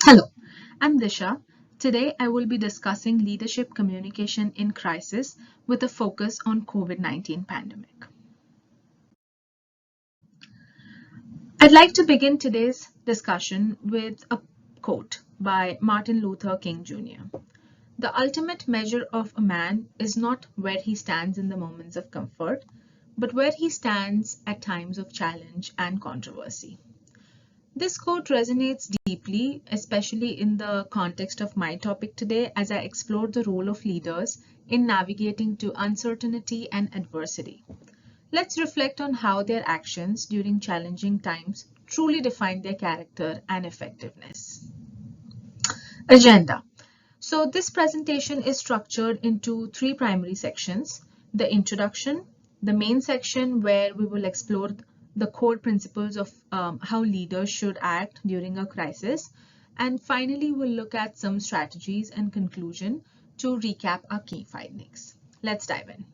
Hello, I'm Disha. Today I will be discussing leadership communication in crisis with a focus on COVID-19 pandemic. I'd like to begin today's discussion with a quote by Martin Luther King Jr. The ultimate measure of a man is not where he stands in the moments of comfort, but where he stands at times of challenge and controversy. This quote resonates deeply, especially in the context of my topic today, as I explore the role of leaders in navigating to uncertainty and adversity. Let's reflect on how their actions during challenging times truly define their character and effectiveness. Agenda. So this presentation is structured into three primary sections: the introduction, the main section where we will explore the core principles of how leaders should act during a crisis, and finally we'll look at some strategies and conclusion to recap our key findings. Let's dive in.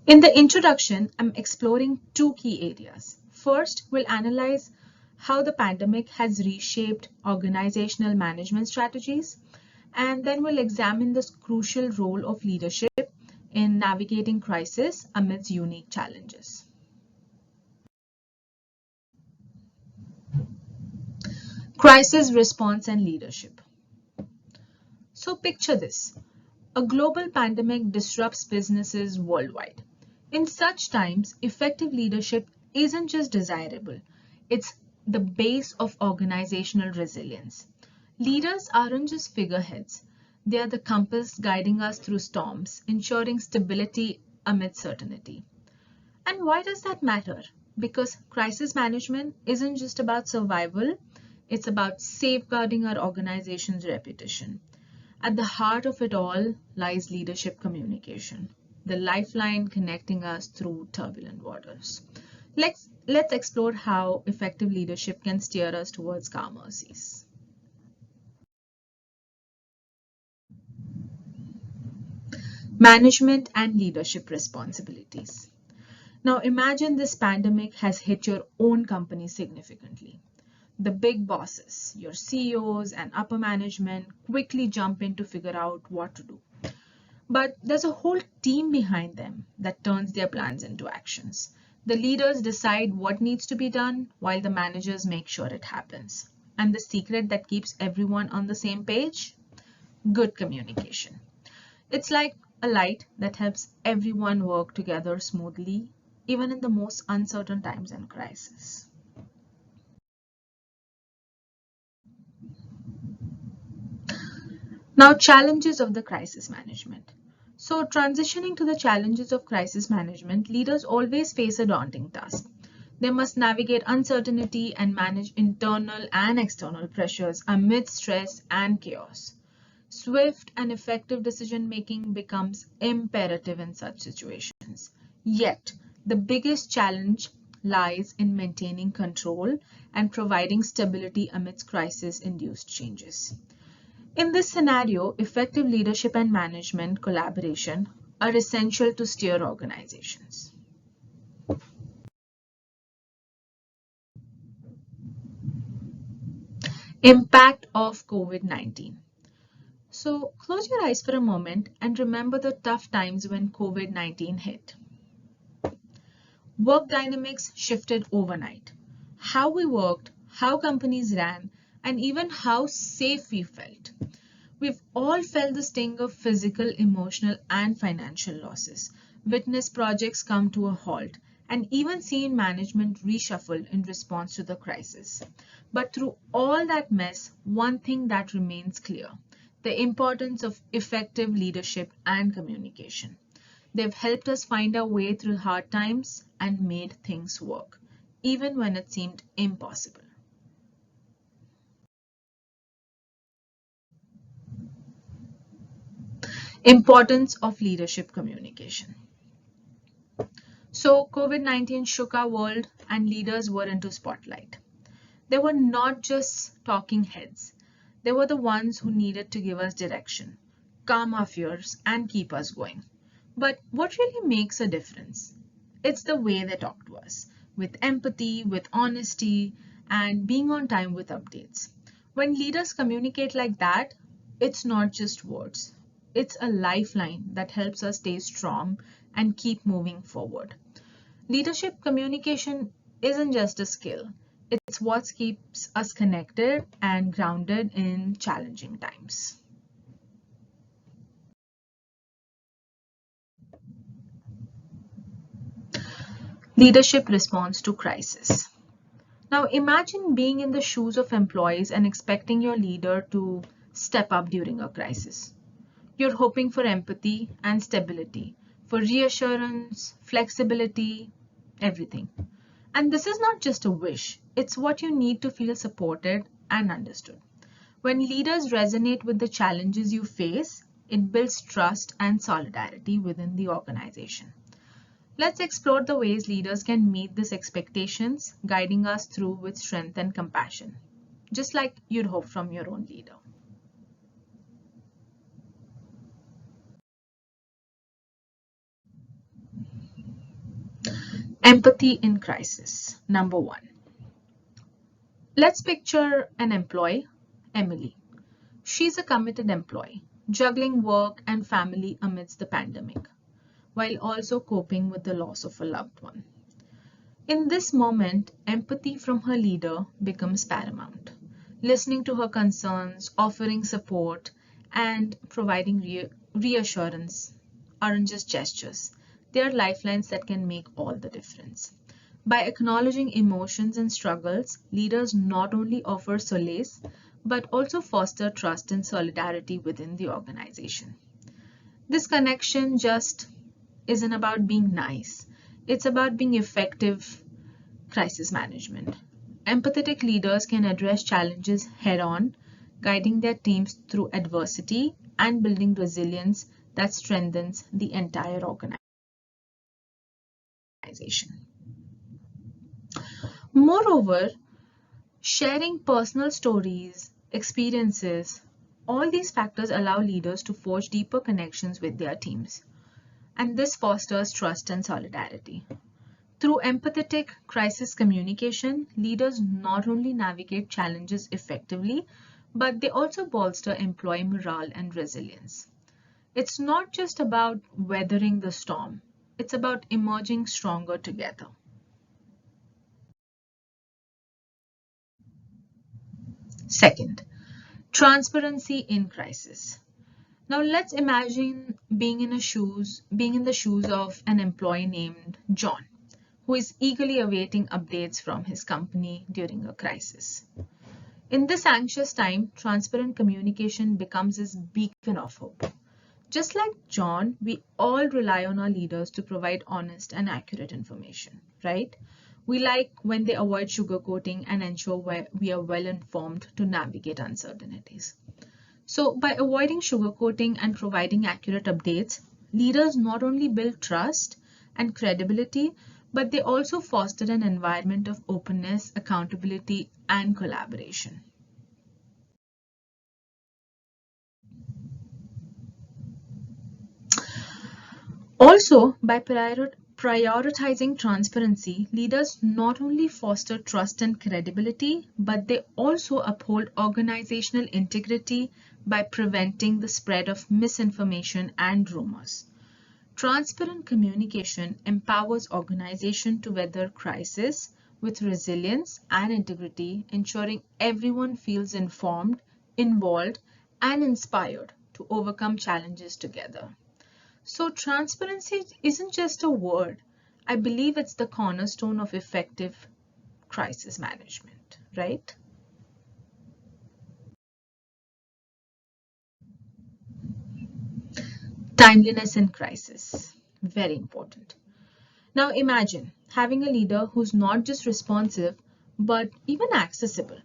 In the introduction, I'm exploring two key areas. First, we'll analyze how the pandemic has reshaped organizational management strategies, and then we'll examine the crucial role of leadership in navigating crisis amidst unique challenges. Crisis response and leadership. So picture this. A global pandemic disrupts businesses worldwide. In such times, effective leadership isn't just desirable, it's the base of organizational resilience. Leaders aren't just figureheads, they are the compass guiding us through storms, ensuring stability amid certainty. And why does that matter? Because crisis management isn't just about survival, it's about safeguarding our organization's reputation. At the heart of it all lies leadership communication, the lifeline connecting us through turbulent waters. Let's explore how effective leadership can steer us towards calmer seas. Management and leadership responsibilities. Now imagine this pandemic has hit your own company significantly. The big bosses, your CEOs and upper management quickly jump in to figure out what to do. But there's a whole team behind them that turns their plans into actions. The leaders decide what needs to be done while the managers make sure it happens. And the secret that keeps everyone on the same page? Good communication. It's like a light that helps everyone work together smoothly, even in the most uncertain times and crisis. Now, challenges of the crisis management. So, transitioning to the challenges of crisis management, leaders always face a daunting task. They must navigate uncertainty and manage internal and external pressures amid stress and chaos. Swift and effective decision making becomes imperative in such situations. Yet, the biggest challenge lies in maintaining control and providing stability amidst crisis induced changes. In this scenario, effective leadership and management collaboration are essential to steer organizations. Impact of COVID-19. So close your eyes for a moment and remember the tough times when COVID-19 hit. Work dynamics shifted overnight. How we worked, how companies ran, and even how safe we felt. We've all felt the sting of physical, emotional, and financial losses, witnessed projects come to a halt, and even seen management reshuffled in response to the crisis. But through all that mess, one thing that remains clear: the importance of effective leadership and communication. They've helped us find our way through hard times and made things work, even when it seemed impossible. Importance of leadership communication. So COVID-19 shook our world and leaders were into spotlight. They were not just talking heads. They were the ones who needed to give us direction, calm our fears, and keep us going. But what really makes a difference? It's the way they talk to us. with empathy, with honesty, and being on time with updates. When leaders communicate like that, it's not just words. It's a lifeline that helps us stay strong and keep moving forward. Leadership communication isn't just a skill, it's what keeps us connected and grounded in challenging times. Leadership response to crisis. Now imagine being in the shoes of employees and expecting your leader to step up during a crisis. You're hoping for empathy and stability, for reassurance, flexibility, everything. And this is not just a wish, it's what you need to feel supported and understood. When leaders resonate with the challenges you face, it builds trust and solidarity within the organization. Let's explore the ways leaders can meet these expectations, guiding us through with strength and compassion, just like you'd hope from your own leader. Empathy in crisis. Number one. Let's picture an employee, Emily. She's a committed employee, juggling work and family amidst the pandemic, while also coping with the loss of a loved one. In this moment, empathy from her leader becomes paramount. Listening to her concerns, offering support, and providing reassurance aren't just gestures. They are lifelines that can make all the difference. By acknowledging emotions and struggles, leaders not only offer solace, but also foster trust and solidarity within the organization. This connection just isn't about being nice, it's about being effective crisis management. Empathetic leaders can address challenges head on, guiding their teams through adversity and building resilience that strengthens the entire organization. Moreover, sharing personal stories, experiences, all these factors allow leaders to forge deeper connections with their teams, and this fosters trust and solidarity. Through empathetic crisis communication, leaders not only navigate challenges effectively, but they also bolster employee morale and resilience. It's not just about weathering the storm, it's about emerging stronger together. Second, transparency in crisis. Now let's imagine being in the shoes of an employee named John, who is eagerly awaiting updates from his company during a crisis. In this anxious time, transparent communication becomes his beacon of hope. Just like John, we all rely on our leaders to provide honest and accurate information, right? We like when they avoid sugarcoating and ensure we are well informed to navigate uncertainties. So, by avoiding sugarcoating and providing accurate updates, leaders not only build trust and credibility, but they also foster an environment of openness, accountability, and collaboration. Also, by prioritizing transparency, leaders not only foster trust and credibility, but they also uphold organizational integrity by preventing the spread of misinformation and rumors. Transparent communication empowers organization to weather crisis with resilience and integrity, ensuring everyone feels informed, involved, and inspired to overcome challenges together. So transparency isn't just a word. I believe it's the cornerstone of effective crisis management, right? Timeliness in crisis, very important. Now imagine having a leader who's not just responsive, but even accessible,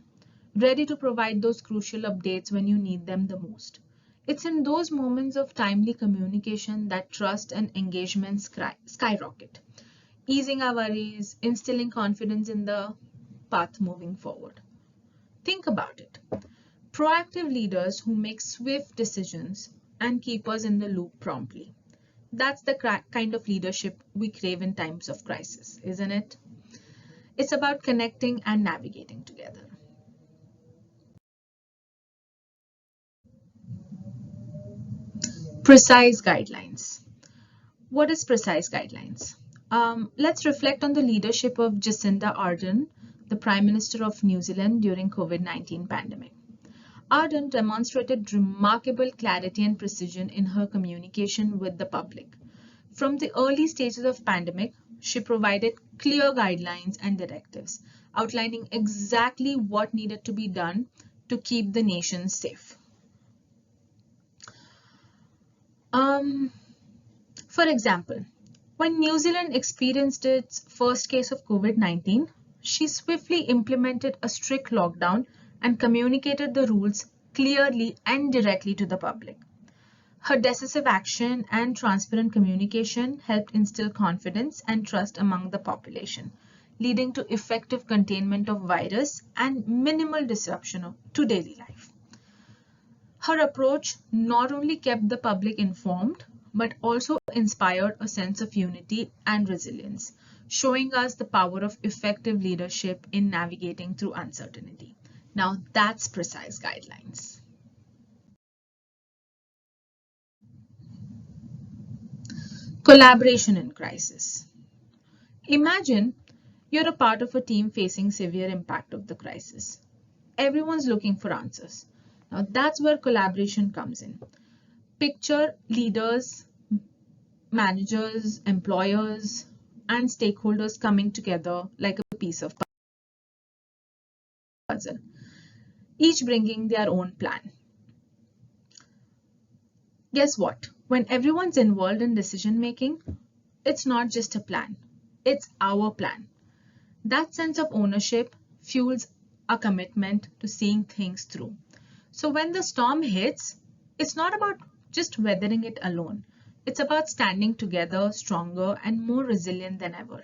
ready to provide those crucial updates when you need them the most. It's in those moments of timely communication that trust and engagement skyrocket, easing our worries, instilling confidence in the path moving forward. Think about it. Proactive leaders who make swift decisions and keep us in the loop promptly. That's the kind of leadership we crave in times of crisis, isn't it? It's about connecting and navigating together. Precise guidelines. What is precise guidelines? Let's reflect on the leadership of Jacinda Ardern, the Prime Minister of New Zealand during COVID-19 pandemic. Ardern demonstrated remarkable clarity and precision in her communication with the public. From the early stages of pandemic, she provided clear guidelines and directives, outlining exactly what needed to be done to keep the nation safe. Um, for example, when New Zealand experienced its first case of COVID-19, she swiftly implemented a strict lockdown and communicated the rules clearly and directly to the public. Her decisive action and transparent communication helped instill confidence and trust among the population, leading to effective containment of virus and minimal disruption to daily life. Her approach not only kept the public informed, but also inspired a sense of unity and resilience, showing us the power of effective leadership in navigating through uncertainty. Now that's precise guidelines. Collaboration in crisis. Imagine you're a part of a team facing severe impact of the crisis. Everyone's looking for answers. Now that's where collaboration comes in. Picture leaders, managers, employers, and stakeholders coming together like a piece of puzzle, each bringing their own plan. Guess what? When everyone's involved in decision making, it's not just a plan, it's our plan. That sense of ownership fuels a commitment to seeing things through. So when the storm hits, it's not about just weathering it alone. It's about standing together stronger and more resilient than ever.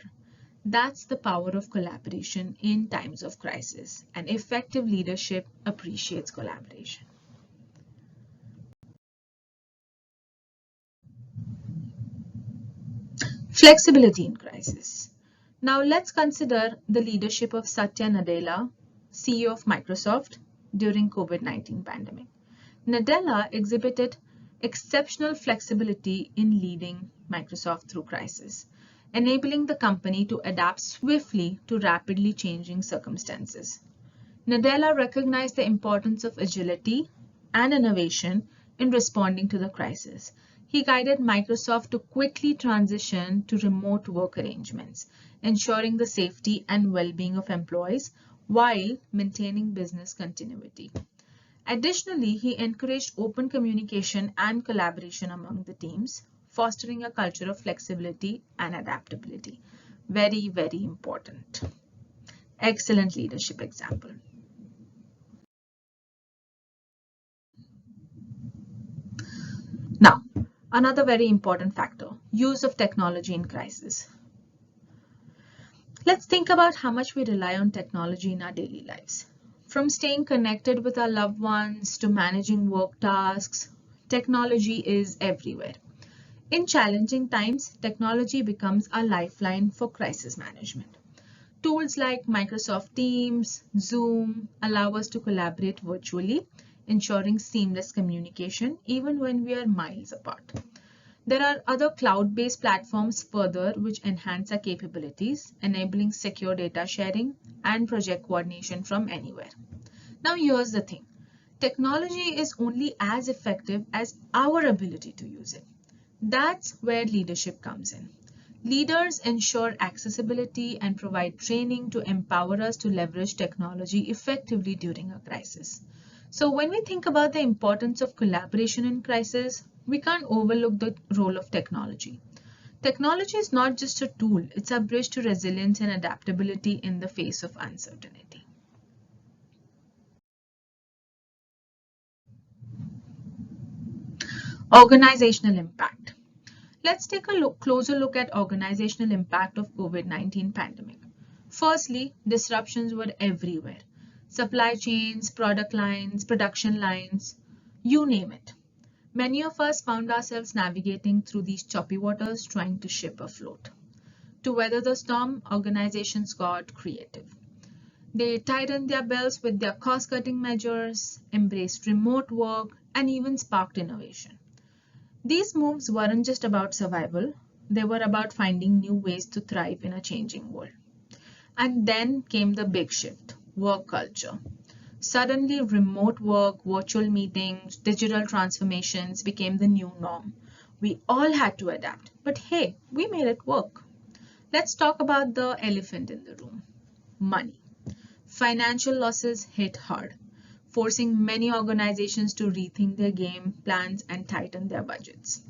That's the power of collaboration in times of crisis, and effective leadership appreciates collaboration. Flexibility in crisis. Now let's consider the leadership of Satya Nadella, CEO of Microsoft, during COVID-19 pandemic. Nadella exhibited exceptional flexibility in leading Microsoft through crisis, enabling the company to adapt swiftly to rapidly changing circumstances. Nadella recognized the importance of agility and innovation in responding to the crisis. He guided Microsoft to quickly transition to remote work arrangements, ensuring the safety and well-being of employees while maintaining business continuity. Additionally, he encouraged open communication and collaboration among the teams, fostering a culture of flexibility and adaptability. Very, very important. Excellent leadership example. Now, another very important factor, use of technology in crisis. Let's think about how much we rely on technology in our daily lives. From staying connected with our loved ones to managing work tasks, technology is everywhere. In challenging times, technology becomes a lifeline for crisis management. Tools like Microsoft Teams, Zoom allow us to collaborate virtually, ensuring seamless communication even when we are miles apart. There are other cloud-based platforms further which enhance our capabilities, enabling secure data sharing and project coordination from anywhere. Now here's the thing. Technology is only as effective as our ability to use it. That's where leadership comes in. Leaders ensure accessibility and provide training to empower us to leverage technology effectively during a crisis. So when we think about the importance of collaboration in crisis, we can't overlook the role of technology. Technology is not just a tool, it's a bridge to resilience and adaptability in the face of uncertainty. Organizational impact. Let's take a closer look at organizational impact of COVID-19 pandemic. Firstly, disruptions were everywhere. Supply chains, product lines, production lines, you name it. Many of us found ourselves navigating through these choppy waters trying to ship afloat. To weather the storm, organizations got creative. They tightened their belts with their cost-cutting measures, embraced remote work, and even sparked innovation. These moves weren't just about survival, they were about finding new ways to thrive in a changing world. And then came the big shift, work culture. Suddenly, remote work, virtual meetings, digital transformations became the new norm. We all had to adapt, but hey, we made it work. Let's talk about the elephant in the room, money. Financial losses hit hard, forcing many organizations to rethink their game plans and tighten their budgets.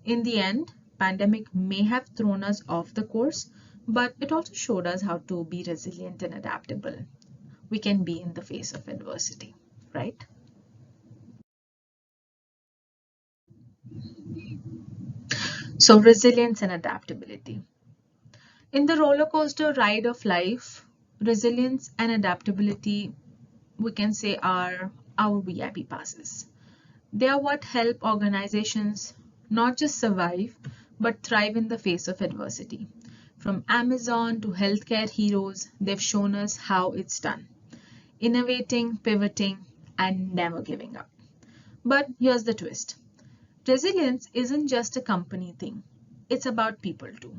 In the end, pandemic may have thrown us off the course, but it also showed us how to be resilient and adaptable. We can be in the face of adversity, right? So resilience and adaptability. In the roller coaster ride of life, resilience and adaptability, we can say, are our VIP passes. They are what help organizations not just survive, but thrive in the face of adversity. From Amazon to healthcare heroes, they've shown us how it's done. Innovating, pivoting, and never giving up. But here's the twist. Resilience isn't just a company thing. It's about people too.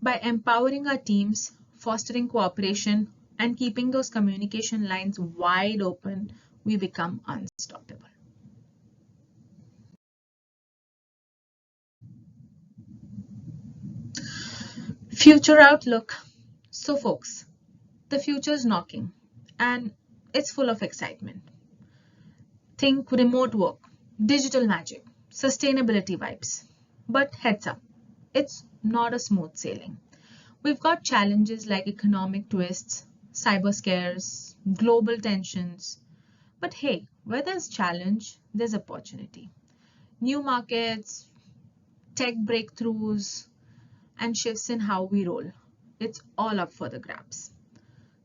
By empowering our teams, fostering cooperation, and keeping those communication lines wide open, we become unstoppable. Future outlook. So, folks, the future is knocking and it's full of excitement. Think remote work, digital magic, sustainability vibes. But heads up, it's not a smooth sailing. We've got challenges like economic twists, cyber scares, global tensions. But hey, where there's challenge, there's opportunity. New markets, tech breakthroughs, and shifts in how we roll. It's all up for the grabs.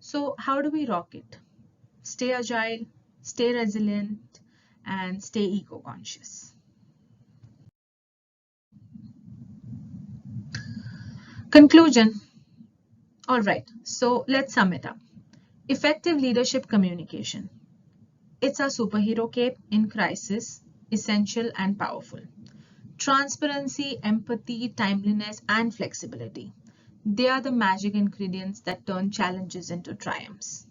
So, how do we rock it? Stay agile, stay resilient, and stay eco conscious. Conclusion. All right, so let's sum it up. Effective leadership communication. It's our superhero cape in crisis, essential and powerful. Transparency, empathy, timeliness, and flexibility. They are the magic ingredients that turn challenges into triumphs.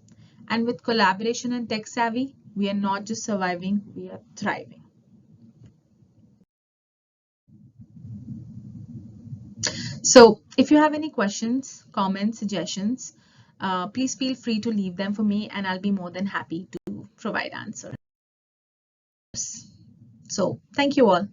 And with collaboration and tech savvy, we are not just surviving, we are thriving. So if you have any questions, comments, suggestions, please feel free to leave them for me and I'll be more than happy to provide answers. So thank you all.